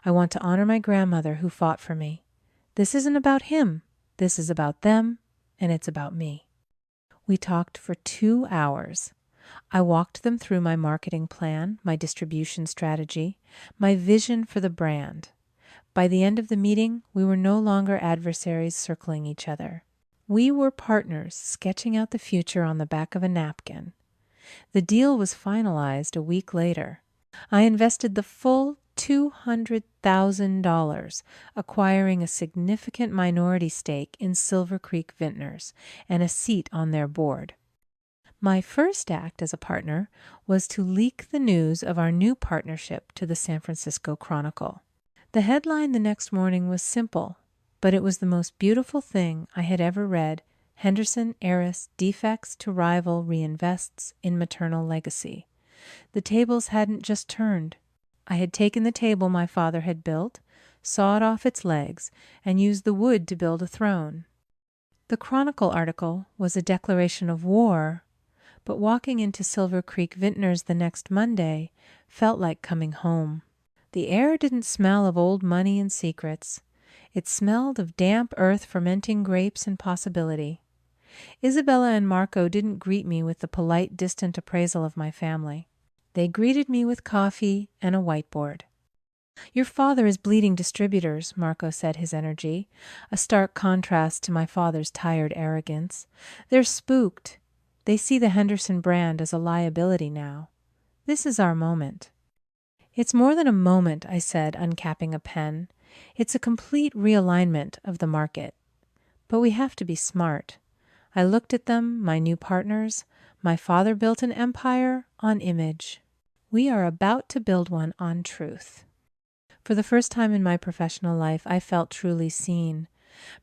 I want to honor my grandmother who fought for me. This isn't about him. This is about them, and it's about me." We talked for 2 hours. I walked them through my marketing plan, my distribution strategy, my vision for the brand. By the end of the meeting, we were no longer adversaries circling each other. We were partners sketching out the future on the back of a napkin. The deal was finalized a week later. I invested the full $200,000, acquiring a significant minority stake in Silver Creek Vintners and a seat on their board. My first act as a partner was to leak the news of our new partnership to the San Francisco Chronicle. The headline the next morning was simple, but it was the most beautiful thing I had ever read. "Henderson heiress defects to rival reinvests in maternal legacy." The tables hadn't just turned. I had taken the table my father had built, sawed off its legs, and used the wood to build a throne. The Chronicle article was a declaration of war, but walking into Silver Creek Vintners the next Monday felt like coming home. The air didn't smell of old money and secrets. It smelled of damp earth, fermenting grapes, and possibility. Isabella and Marco didn't greet me with the polite, distant appraisal of my family. They greeted me with coffee and a whiteboard. "Your father is bleeding distributors," Marco said, his energy, a stark contrast to my father's tired arrogance. "They're spooked. They see the Henderson brand as a liability now. This is our moment." "It's more than a moment," I said, uncapping a pen. "It's a complete realignment of the market. But we have to be smart." I looked at them, my new partners. My father built an empire on image. We are about to build one on truth. For the first time in my professional life, I felt truly seen.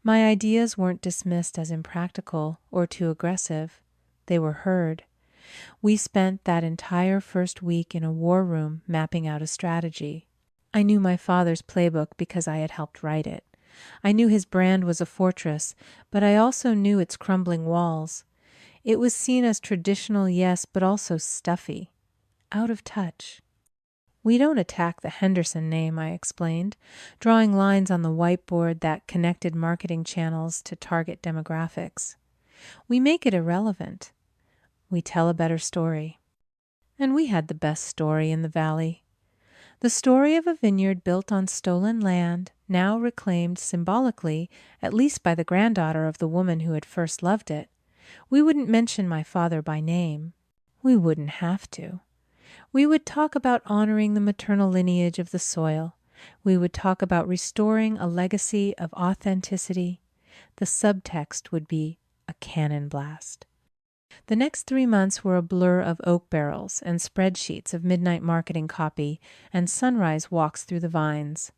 My ideas weren't dismissed as impractical or too aggressive. They were heard. We spent that entire first week in a war room mapping out a strategy. I knew my father's playbook because I had helped write it. I knew his brand was a fortress, but I also knew its crumbling walls. It was seen as traditional, yes, but also stuffy, out of touch. We don't attack the Henderson name, I explained, drawing lines on the whiteboard that connected marketing channels to target demographics. We make it irrelevant. We tell a better story. And we had the best story in the valley. The story of a vineyard built on stolen land, now reclaimed symbolically, at least by the granddaughter of the woman who had first loved it. We wouldn't mention my father by name. We wouldn't have to. We would talk about honoring the maternal lineage of the soil. We would talk about restoring a legacy of authenticity. The subtext would be a cannon blast. The next 3 months were a blur of oak barrels and spreadsheets of midnight marketing copy and sunrise walks through the vines.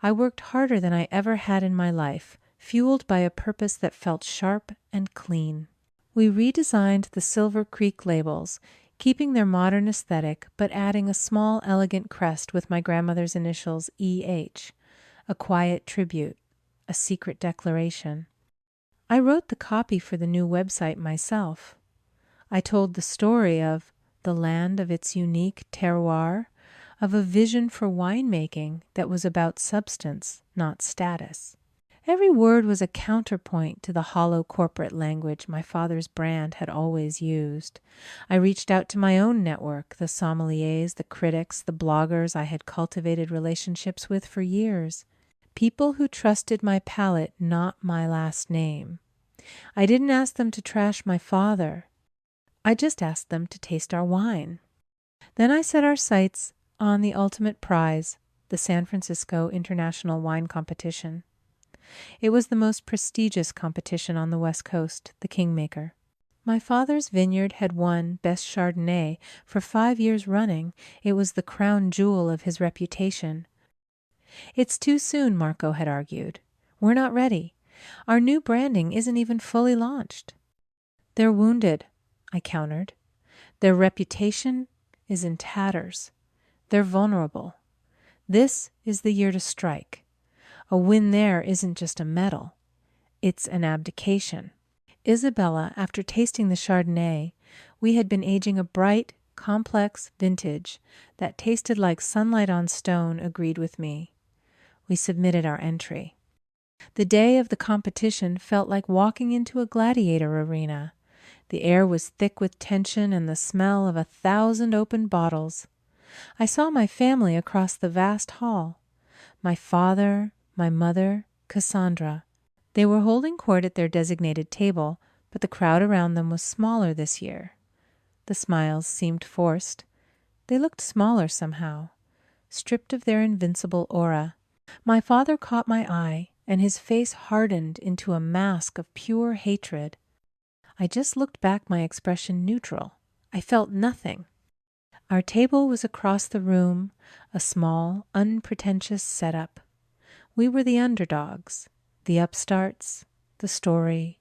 I worked harder than I ever had in my life, fueled by a purpose that felt sharp and clean. We redesigned the Silver Creek labels, keeping their modern aesthetic but adding a small, elegant crest with my grandmother's initials E.H., a quiet tribute, a secret declaration. I wrote the copy for the new website myself. I told the story of the land of its unique terroir, of a vision for winemaking that was about substance, not status. Every word was a counterpoint to the hollow corporate language my father's brand had always used. I reached out to my own network, the sommeliers, the critics, the bloggers I had cultivated relationships with for years. People who trusted my palate, not my last name. I didn't ask them to trash my father. I just asked them to taste our wine. Then I set our sights on the ultimate prize, the San Francisco International Wine Competition. It was the most prestigious competition on the West Coast, the Kingmaker. My father's vineyard had won Best Chardonnay for 5 years running. It was the crown jewel of his reputation. It's too soon, Marco had argued. We're not ready. Our new branding isn't even fully launched. They're wounded, I countered. Their reputation is in tatters. They're vulnerable. This is the year to strike. A win there isn't just a medal. It's an abdication. Isabella, after tasting the Chardonnay, we had been aging a bright, complex vintage that tasted like sunlight on stone, agreed with me. We submitted our entry. The day of the competition felt like walking into a gladiator arena. The air was thick with tension and the smell of 1,000 open bottles. I saw my family across the vast hall. My father, my mother, Cassandra. They were holding court at their designated table, but the crowd around them was smaller this year. The smiles seemed forced. They looked smaller somehow, stripped of their invincible aura. My father caught my eye, and his face hardened into a mask of pure hatred. I just looked back, my expression neutral. I felt nothing. Our table was across the room, a small, unpretentious setup. We were the underdogs, the upstarts, the story.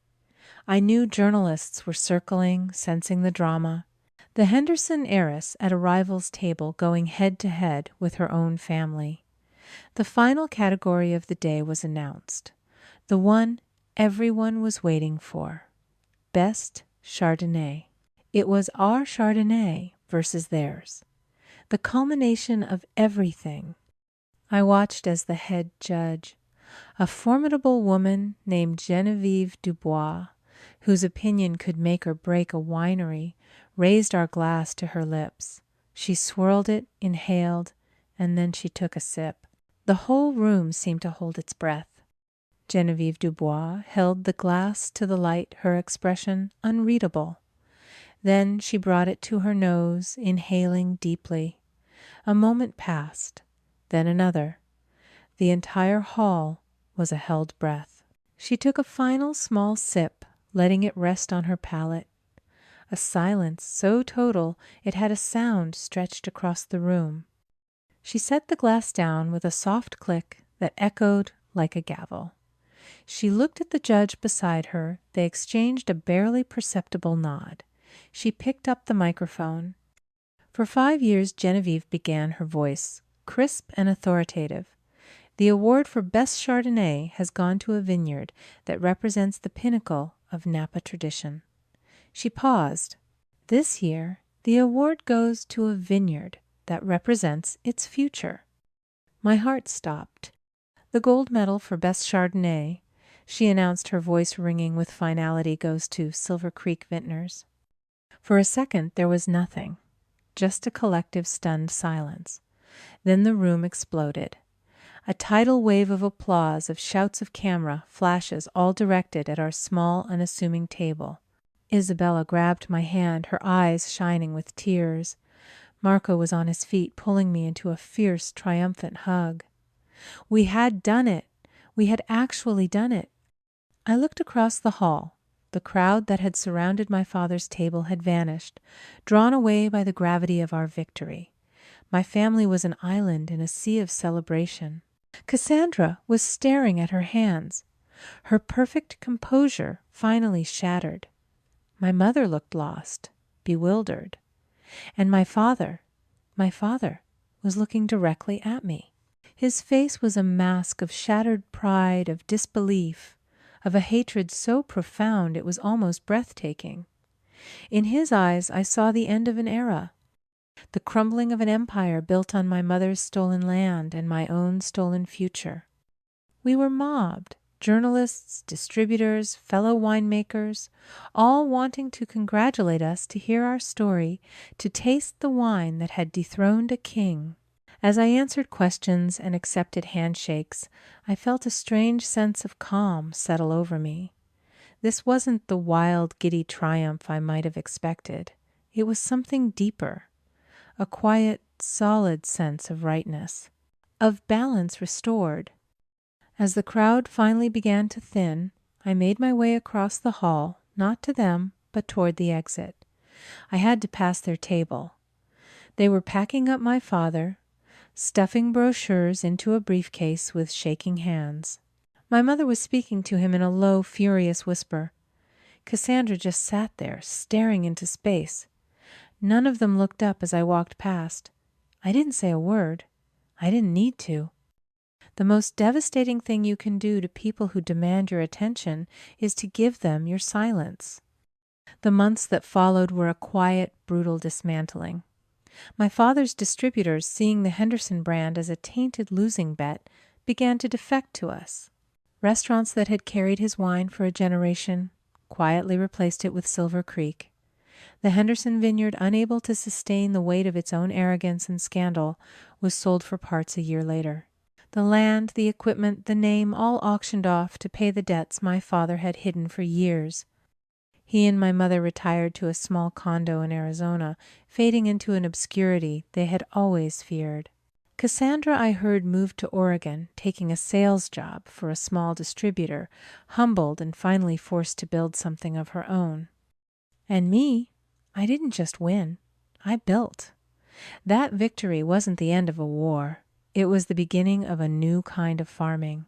I knew journalists were circling, sensing the drama. The Henderson heiress at a rival's table going head-to-head with her own family. The final category of the day was announced, the one everyone was waiting for. Best Chardonnay. It was our Chardonnay versus theirs. The culmination of everything. I watched as the head judge, a formidable woman named Genevieve Dubois, whose opinion could make or break a winery, raised our glass to her lips. She swirled it, inhaled, and then she took a sip. The whole room seemed to hold its breath. Genevieve Dubois held the glass to the light, her expression unreadable. Then she brought it to her nose, inhaling deeply. A moment passed, then another. The entire hall was a held breath. She took a final small sip, letting it rest on her palate. A silence so total it had a sound stretched across the room. She set the glass down with a soft click that echoed like a gavel. She looked at the judge beside her. They exchanged a barely perceptible nod. She picked up the microphone. For 5 years, Genevieve began her voice, crisp and authoritative. The award for Best Chardonnay has gone to a vineyard that represents the pinnacle of Napa tradition. She paused. This year, the award goes to a vineyard that represents its future. My heart stopped. The gold medal for Best Chardonnay, she announced, her voice ringing with finality, goes to Silver Creek Vintners. For a second, there was nothing, just a collective stunned silence. Then the room exploded. A tidal wave of applause, of shouts of camera, flashes, all directed at our small, unassuming table. Isabella grabbed my hand, her eyes shining with tears. Marco was on his feet, pulling me into a fierce, triumphant hug. We had done it. We had actually done it. I looked across the hall. The crowd that had surrounded my father's table had vanished, drawn away by the gravity of our victory. My family was an island in a sea of celebration. Cassandra was staring at her hands, her perfect composure finally shattered. My mother looked lost, bewildered. And my father was looking directly at me. His face was a mask of shattered pride, of disbelief, of a hatred so profound it was almost breathtaking. In his eyes I saw the end of an era, the crumbling of an empire built on my mother's stolen land and my own stolen future. We were mobbed, journalists, distributors, fellow winemakers, all wanting to congratulate us, to hear our story, to taste the wine that had dethroned a king. As I answered questions and accepted handshakes, I felt a strange sense of calm settle over me. This wasn't the wild, giddy triumph I might have expected. It was something deeper, a quiet, solid sense of rightness, of balance restored. As the crowd finally began to thin, I made my way across the hall, not to them, but toward the exit. I had to pass their table. They were packing up my father, stuffing brochures into a briefcase with shaking hands. My mother was speaking to him in a low, furious whisper. Cassandra just sat there, staring into space. None of them looked up as I walked past. I didn't say a word. I didn't need to. The most devastating thing you can do to people who demand your attention is to give them your silence. The months that followed were a quiet, brutal dismantling. My father's distributors, seeing the Henderson brand as a tainted losing bet, began to defect to us. Restaurants that had carried his wine for a generation quietly replaced it with Silver Creek. The Henderson vineyard, unable to sustain the weight of its own arrogance and scandal, was sold for parts a year later. The land, the equipment, the name, all auctioned off to pay the debts my father had hidden for years. He and my mother retired to a small condo in Arizona, fading into an obscurity they had always feared. Cassandra, I heard, moved to Oregon, taking a sales job for a small distributor, humbled and finally forced to build something of her own. And me, I didn't just win, I built. That victory wasn't the end of a war. It was the beginning of a new kind of farming.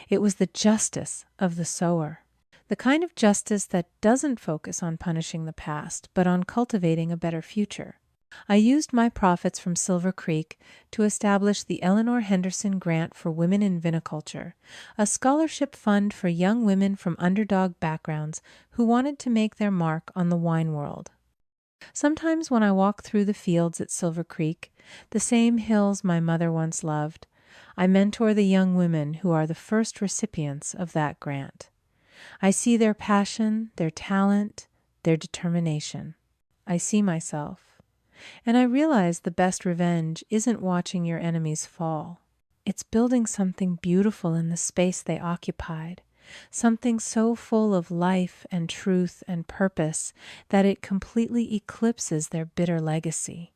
It was the justice of the sower. The kind of justice that doesn't focus on punishing the past, but on cultivating a better future. I used my profits from Silver Creek to establish the Eleanor Henderson Grant for Women in Viniculture, a scholarship fund for young women from underdog backgrounds who wanted to make their mark on the wine world. Sometimes when I walk through the fields at Silver Creek, the same hills my mother once loved, I mentor the young women who are the first recipients of that grant. I see their passion, their talent, their determination. I see myself. And I realize the best revenge isn't watching your enemies fall. It's building something beautiful in the space they occupied, something so full of life and truth and purpose that it completely eclipses their bitter legacy.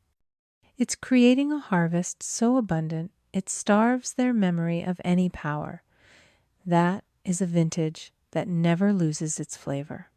It's creating a harvest so abundant it starves their memory of any power. That is a vintage that never loses its flavor.